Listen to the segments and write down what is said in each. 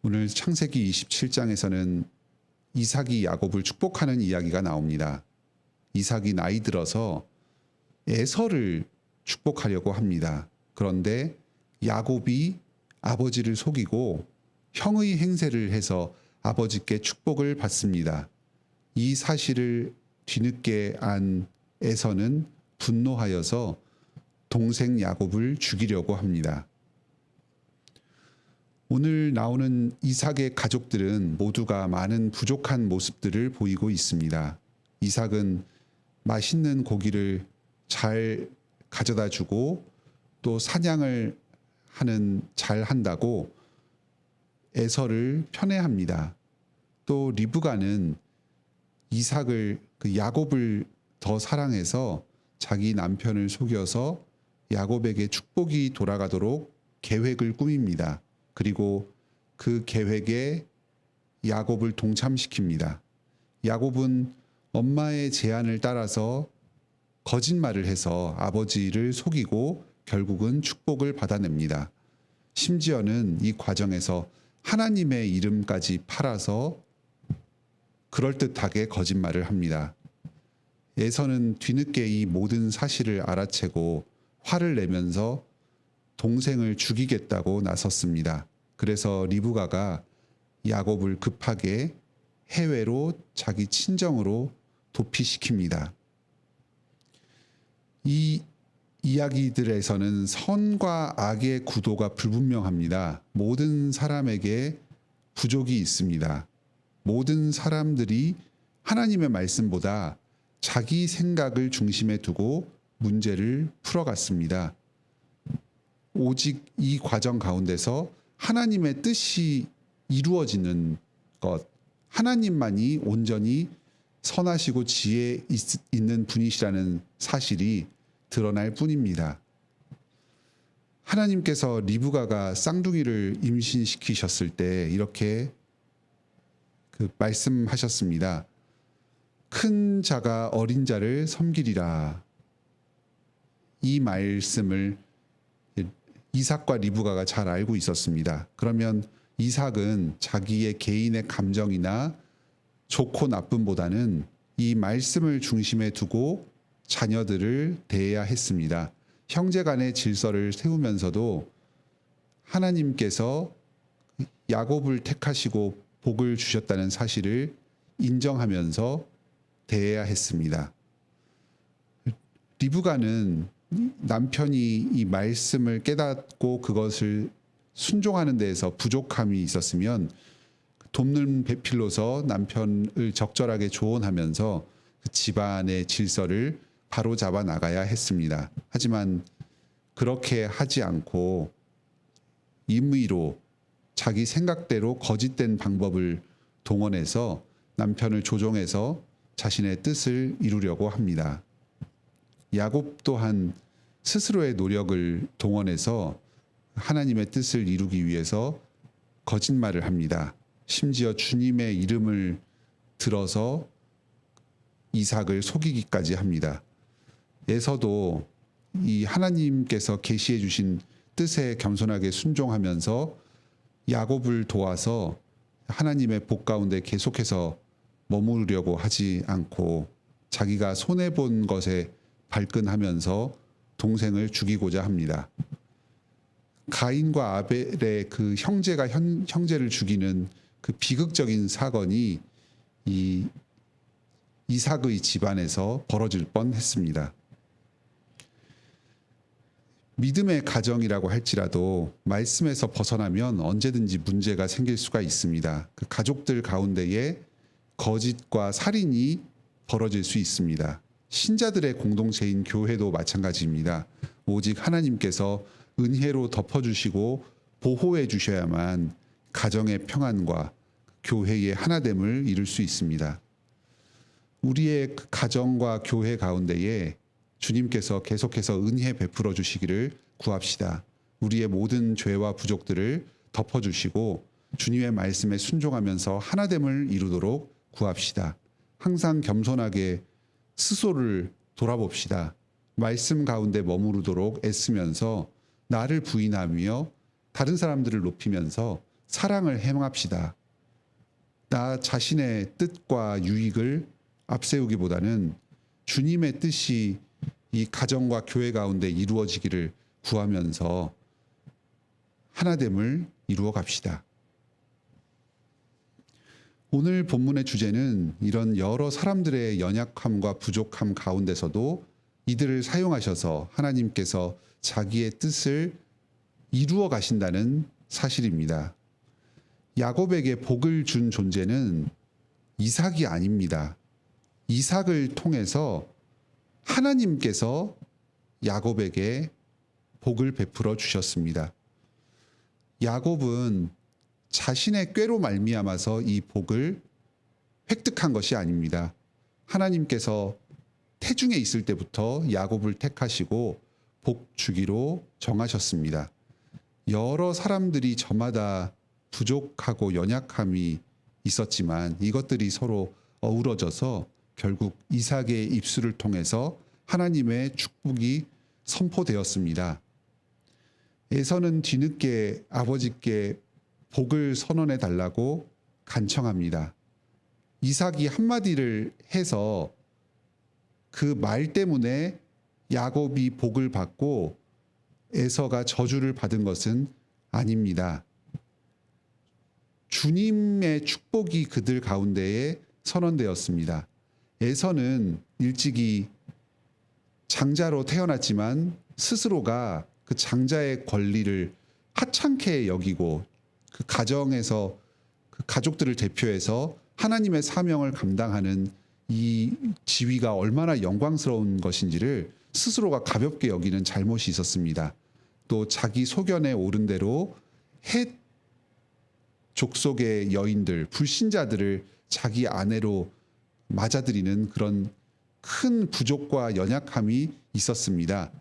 오늘 창세기 27장에서는 이삭이 야곱을 축복하는 이야기가 나옵니다. 이삭이 나이 들어서 에서를 축복하려고 합니다. 그런데 야곱이 아버지를 속이고 형의 행세를 해서 아버지께 축복을 받습니다. 이 사실을 뒤늦게 안 에서는 분노하여서 동생 야곱을 죽이려고 합니다. 오늘 나오는 이삭의 가족들은 모두가 많은 부족한 모습들을 보이고 있습니다. 이삭은 맛있는 고기를 잘 가져다 주고 또 사냥을 잘 한다고 에서를 편애합니다. 또 리브가는 이삭을 야곱을 더 사랑해서 자기 남편을 속여서 야곱에게 축복이 돌아가도록 계획을 꾸밉니다. 그리고 그 계획에 야곱을 동참시킵니다. 야곱은 엄마의 제안을 따라서 거짓말을 해서 아버지를 속이고 결국은 축복을 받아냅니다. 심지어는 이 과정에서 하나님의 이름까지 팔아서 그럴듯하게 거짓말을 합니다. 에서는 뒤늦게 이 모든 사실을 알아채고 화를 내면서 동생을 죽이겠다고 나섰습니다. 그래서 리브가가 야곱을 급하게 해외로 자기 친정으로 도피시킵니다. 이 이야기들에서는 선과 악의 구도가 불분명합니다. 모든 사람에게 부족이 있습니다. 모든 사람들이 하나님의 말씀보다 자기 생각을 중심에 두고 문제를 풀어갔습니다. 오직 이 과정 가운데서 하나님의 뜻이 이루어지는 것, 하나님만이 온전히 선하시고 지혜 있는 분이시라는 사실이 드러날 뿐입니다. 하나님께서 리브가가 쌍둥이를 임신시키셨을 때 이렇게 말씀하셨습니다. 큰 자가 어린 자를 섬기리라. 이 말씀을 이삭과 리브가가 잘 알고 있었습니다. 그러면 이삭은 자기의 개인의 감정이나 좋고 나쁨보다는 이 말씀을 중심에 두고 자녀들을 대해야 했습니다. 형제 간의 질서를 세우면서도 하나님께서 야곱을 택하시고 복을 주셨다는 사실을 인정하면서 대해야 했습니다. 리브가는 남편이 이 말씀을 깨닫고 그것을 순종하는 데에서 부족함이 있었으면 돕는 배필로서 남편을 적절하게 조언하면서 그 집안의 질서를 바로잡아 나가야 했습니다. 하지만 그렇게 하지 않고 임의로 자기 생각대로 거짓된 방법을 동원해서 남편을 조종해서 자신의 뜻을 이루려고 합니다. 야곱 또한 스스로의 노력을 동원해서 하나님의 뜻을 이루기 위해서 거짓말을 합니다. 심지어 주님의 이름을 들어서 이삭을 속이기까지 합니다. 에서도 이 하나님께서 계시해 주신 뜻에 겸손하게 순종하면서 야곱을 도와서 하나님의 복 가운데 계속해서 머무르려고 하지 않고 자기가 손해본 것에 발끈하면서 동생을 죽이고자 합니다. 가인과 아벨의 그 형제가 형제를 죽이는 그 비극적인 사건이 이 이삭의 집안에서 벌어질 뻔했습니다. 믿음의 가정이라고 할지라도 말씀에서 벗어나면 언제든지 문제가 생길 수가 있습니다. 그 가족들 가운데에 거짓과 살인이 벌어질 수 있습니다. 신자들의 공동체인 교회도 마찬가지입니다. 오직 하나님께서 은혜로 덮어주시고 보호해 주셔야만 가정의 평안과 교회의 하나됨을 이룰 수 있습니다. 우리의 가정과 교회 가운데에 주님께서 계속해서 은혜 베풀어 주시기를 구합시다. 우리의 모든 죄와 부족들을 덮어주시고 주님의 말씀에 순종하면서 하나됨을 이루도록 구합시다. 항상 겸손하게 스스로를 돌아봅시다. 말씀 가운데 머무르도록 애쓰면서 나를 부인하며 다른 사람들을 높이면서 사랑을 행합시다. 나 자신의 뜻과 유익을 앞세우기보다는 주님의 뜻이 이 가정과 교회 가운데 이루어지기를 구하면서 하나됨을 이루어 갑시다. 오늘 본문의 주제는 이런 여러 사람들의 연약함과 부족함 가운데서도 이들을 사용하셔서 하나님께서 자기의 뜻을 이루어 가신다는 사실입니다. 야곱에게 복을 준 존재는 이삭이 아닙니다. 이삭을 통해서 하나님께서 야곱에게 복을 베풀어 주셨습니다. 야곱은 자신의 꾀로 말미암아서 이 복을 획득한 것이 아닙니다. 하나님께서 태중에 있을 때부터 야곱을 택하시고 복 주기로 정하셨습니다. 여러 사람들이 저마다 부족하고 연약함이 있었지만 이것들이 서로 어우러져서 결국 이삭의 입술을 통해서 하나님의 축복이 선포되었습니다. 에서는 뒤늦게 아버지께 복을 선언해 달라고 간청합니다. 이삭이 한마디를 해서 그 말 때문에 야곱이 복을 받고 에서가 저주를 받은 것은 아닙니다. 주님의 축복이 그들 가운데에 선언되었습니다. 에서는 일찍이 장자로 태어났지만 스스로가 그 장자의 권리를 하찮게 여기고 그 가정에서 그 가족들을 대표해서 하나님의 사명을 감당하는 이 지위가 얼마나 영광스러운 것인지를 스스로가 가볍게 여기는 잘못이 있었습니다. 또 자기 소견에 오른 대로 헷 족속의 여인들, 불신자들을 자기 아내로 맞아들이는 그런 큰 부족과 연약함이 있었습니다.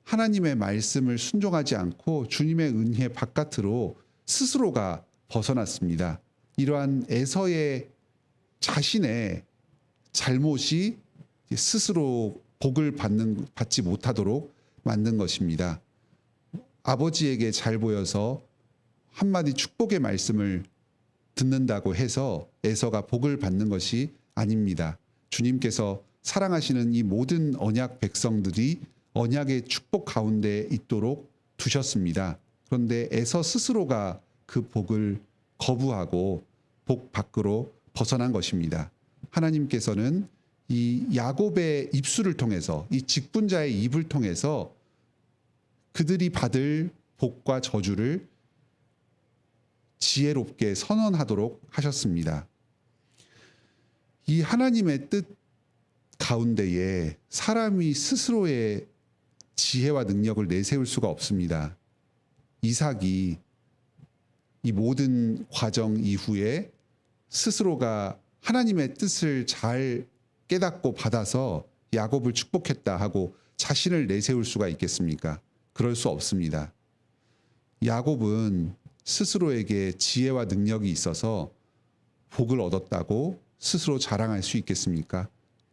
하나님의 말씀을 순종하지 않고 주님의 은혜 바깥으로 스스로가 벗어났습니다. 이러한 에서의 자신의 잘못이 스스로 복을 받지 못하도록 만든 것입니다. 아버지에게 잘 보여서 한마디 축복의 말씀을 듣는다고 해서 에서가 복을 받는 것이 아닙니다. 주님께서 사랑하시는 이 모든 언약 백성들이 언약의 축복 가운데 있도록 두셨습니다. 그런데 에서 스스로가 그 복을 거부하고 복 밖으로 벗어난 것입니다. 하나님께서는 이 야곱의 입술을 통해서 이 직분자의 입을 통해서 그들이 받을 복과 저주를 지혜롭게 선언하도록 하셨습니다. 이 하나님의 뜻 가운데에 사람이 스스로의 지혜와 능력을 내세울 수가 없습니다. 이삭이 이 모든 과정 이후에 스스로가 하나님의 뜻을 잘 깨닫고 받아서 야곱을 축복했다 하고 자신을 내세울 수가 있겠습니까? 그럴 수 없습니다. 야곱은 스스로에게 지혜와 능력이 있어서 복을 얻었다고 스스로 자랑할 수 있겠습니까?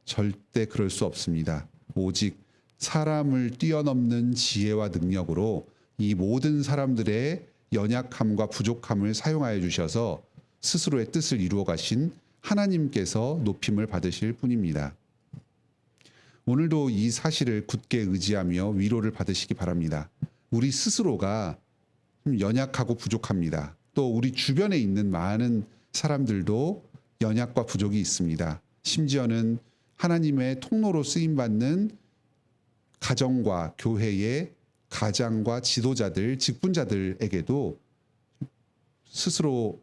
절대 그럴 수 없습니다. 오직 사람을 뛰어넘는 지혜와 능력으로 이 모든 사람들의 연약함과 부족함을 사용하여 주셔서 스스로의 뜻을 이루어 가신 하나님께서 높임을 받으실 뿐입니다. 오늘도 이 사실을 굳게 의지하며 위로를 받으시기 바랍니다. 우리 스스로가 연약하고 부족합니다. 또 우리 주변에 있는 많은 사람들도 연약과 부족이 있습니다. 심지어는 하나님의 통로로 쓰임받는 가정과 교회의 가장과 지도자들, 직분자들에게도 스스로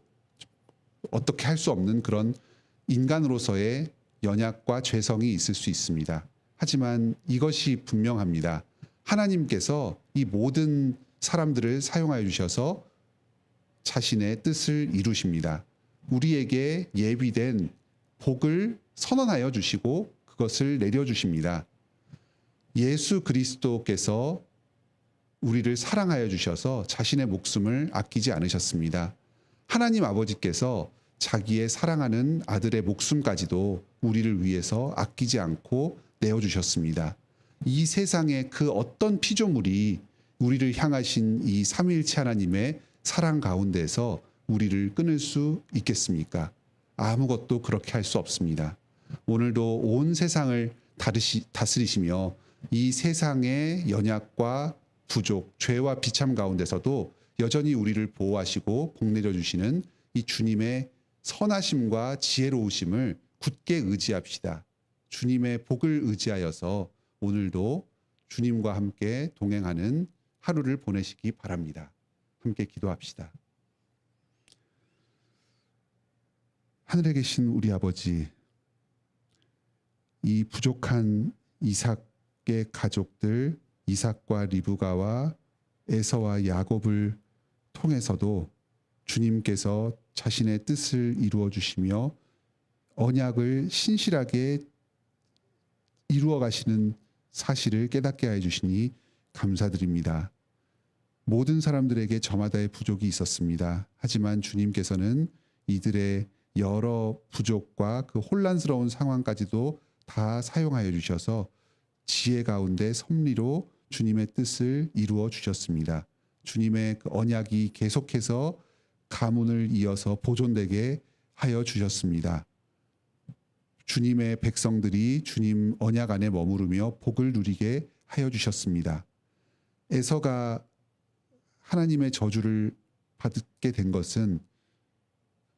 어떻게 할 수 없는 그런 인간으로서의 연약과 죄성이 있을 수 있습니다. 하지만 이것이 분명합니다. 하나님께서 이 모든 사람들을 사용하여 주셔서 자신의 뜻을 이루십니다. 우리에게 예비된 복을 선언하여 주시고 그것을 내려주십니다. 예수 그리스도께서 우리를 사랑하여 주셔서 자신의 목숨을 아끼지 않으셨습니다. 하나님 아버지께서 자기의 사랑하는 아들의 목숨까지도 우리를 위해서 아끼지 않고 내어주셨습니다. 이 세상의 그 어떤 피조물이 우리를 향하신 이 삼위일체 하나님의 사랑 가운데서 우리를 끊을 수 있겠습니까? 아무것도 그렇게 할 수 없습니다. 오늘도 온 세상을 다스리시며 이 세상의 연약과 부족, 죄와 비참 가운데서도 여전히 우리를 보호하시고 복 내려주시는 이 주님의 선하심과 지혜로우심을 굳게 의지합시다. 주님의 복을 의지하여서 오늘도 주님과 함께 동행하는 하루를 보내시기 바랍니다. 함께 기도합시다. 하늘에 계신 우리 아버지, 이 부족한 이삭의 가족들, 이삭과 리브가와 에서와 야곱을 통해서도 주님께서 자신의 뜻을 이루어 주시며 언약을 신실하게 이루어 가시는 사실을 깨닫게 해 주시니 감사드립니다. 모든 사람들에게 저마다의 부족이 있었습니다. 하지만 주님께서는 이들의 여러 부족과 그 혼란스러운 상황까지도 다 사용하여 주셔서 지혜 가운데 섭리로 주님의 뜻을 이루어 주셨습니다. 주님의 그 언약이 계속해서 가문을 이어서 보존되게 하여 주셨습니다. 주님의 백성들이 주님 언약 안에 머무르며 복을 누리게 하여 주셨습니다. 에서가 하나님의 저주를 받게 된 것은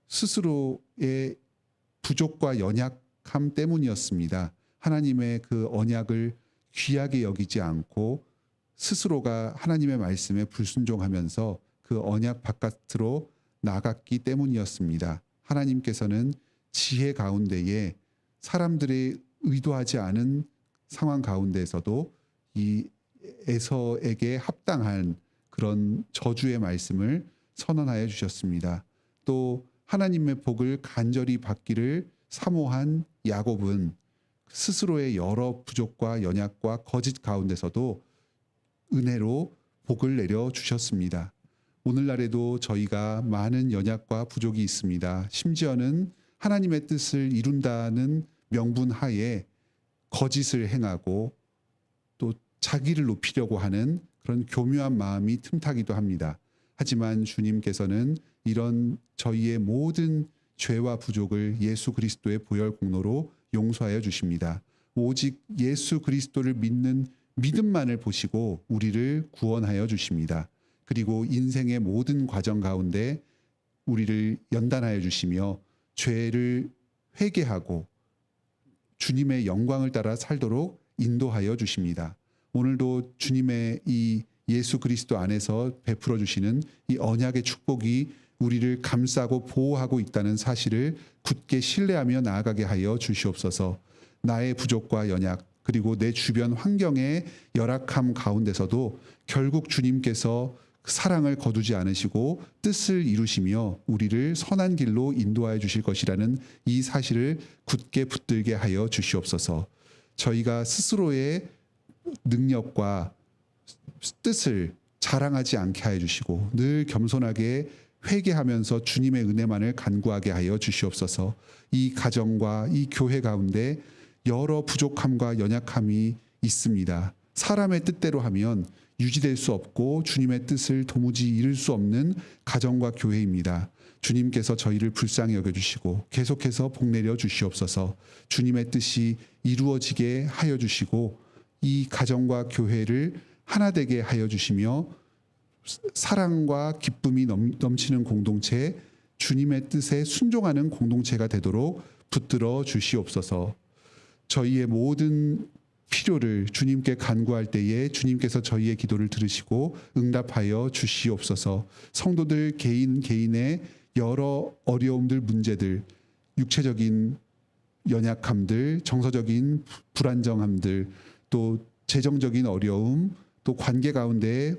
스스로의 부족과 연약함 때문이었습니다. 하나님의 그 언약을 귀하게 여기지 않고 스스로가 하나님의 말씀에 불순종하면서 그 언약 바깥으로 나갔기 때문이었습니다. 하나님께서는 지혜 가운데에 사람들이 의도하지 않은 상황 가운데에서도 이 에서에게 합당한 그런 저주의 말씀을 선언하여 주셨습니다. 또 하나님의 복을 간절히 받기를 사모한 야곱은 스스로의 여러 부족과 연약과 거짓 가운데서도 은혜로 복을 내려 주셨습니다. 오늘날에도 저희가 많은 연약과 부족이 있습니다. 심지어는 하나님의 뜻을 이룬다는 명분 하에 거짓을 행하고 또 자기를 높이려고 하는 그런 교묘한 마음이 틈타기도 합니다. 하지만 주님께서는 이런 저희의 모든 죄와 부족을 예수 그리스도의 보혈 공로로 용서하여 주십니다. 오직 예수 그리스도를 믿는 믿음만을 보시고 우리를 구원하여 주십니다. 그리고 인생의 모든 과정 가운데 우리를 연단하여 주시며 죄를 회개하고 주님의 영광을 따라 살도록 인도하여 주십니다. 오늘도 주님의 이 예수 그리스도 안에서 베풀어 주시는 이 언약의 축복이 우리를 감싸고 보호하고 있다는 사실을 굳게 신뢰하며 나아가게 하여 주시옵소서. 나의 부족과 연약 그리고 내 주변 환경의 열악함 가운데서도 결국 주님께서 사랑을 거두지 않으시고 뜻을 이루시며 우리를 선한 길로 인도하여 주실 것이라는 이 사실을 굳게 붙들게 하여 주시옵소서. 저희가 스스로의 능력과 뜻을 자랑하지 않게 하여 주시고 늘 겸손하게 회개하면서 주님의 은혜만을 간구하게 하여 주시옵소서. 이 가정과 이 교회 가운데 여러 부족함과 연약함이 있습니다. 사람의 뜻대로 하면 유지될 수 없고 주님의 뜻을 도무지 이룰 수 없는 가정과 교회입니다. 주님께서 저희를 불쌍히 여겨주시고 계속해서 복 내려 주시옵소서. 주님의 뜻이 이루어지게 하여 주시고 이 가정과 교회를 하나 되게 하여 주시며 사랑과 기쁨이 넘치는 공동체, 주님의 뜻에 순종하는 공동체가 되도록 붙들어 주시옵소서. 저희의 모든 필요를 주님께 간구할 때에 주님께서 저희의 기도를 들으시고 응답하여 주시옵소서. 성도들 개인의 여러 어려움들, 문제들, 육체적인 연약함들, 정서적인 불안정함들, 또 재정적인 어려움, 또 관계 가운데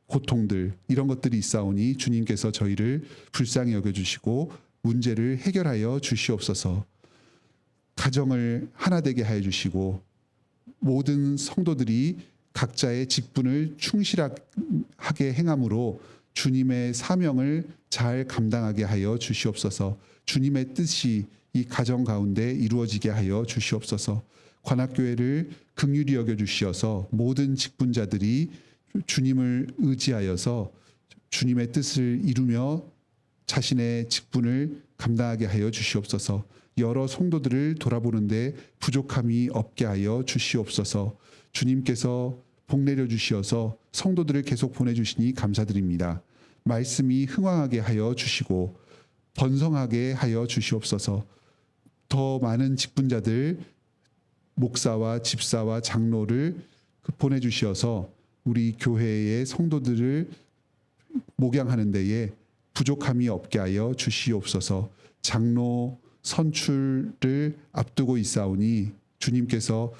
고통들, 이런 것들이 있사오니 주님께서 저희를 불쌍히 여겨주시고 문제를 해결하여 주시옵소서. 가정을 하나 되게 하여 주시고 모든 성도들이 각자의 직분을 충실하게 행함으로 주님의 사명을 잘 감당하게 하여 주시옵소서. 주님의 뜻이 이 가정 가운데 이루어지게 하여 주시옵소서. 관악교회를 긍휼히 여겨주시어서 모든 직분자들이 주님을 의지하여서 주님의 뜻을 이루며 자신의 직분을 감당하게 하여 주시옵소서. 여러 성도들을 돌아보는데 부족함이 없게 하여 주시옵소서. 주님께서 복 내려 주시어서 성도들을 계속 보내주시니 감사드립니다. 말씀이 흥왕하게 하여 주시고 번성하게 하여 주시옵소서. 더 많은 직분자들, 목사와 집사와 장로를 보내주시어서 우리 교회의 성도들을 목양하는 데에 부족함이 없게 하여 주시옵소서. 장로 선출을 앞두고 있사오니 주님께서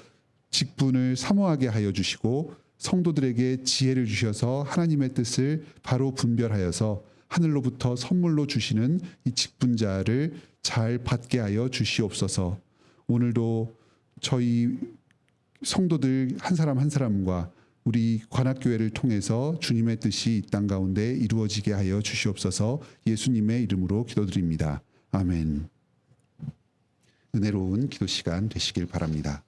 직분을 사모하게 하여 주시고 성도들에게 지혜를 주셔서 하나님의 뜻을 바로 분별하여서 하늘로부터 선물로 주시는 이 직분자를 잘 받게 하여 주시옵소서. 오늘도 저희 성도들 한 사람 한 사람과 우리 관악교회를 통해서 주님의 뜻이 이 땅 가운데 이루어지게 하여 주시옵소서. 예수님의 이름으로 기도드립니다. 아멘. 은혜로운 기도 시간 되시길 바랍니다.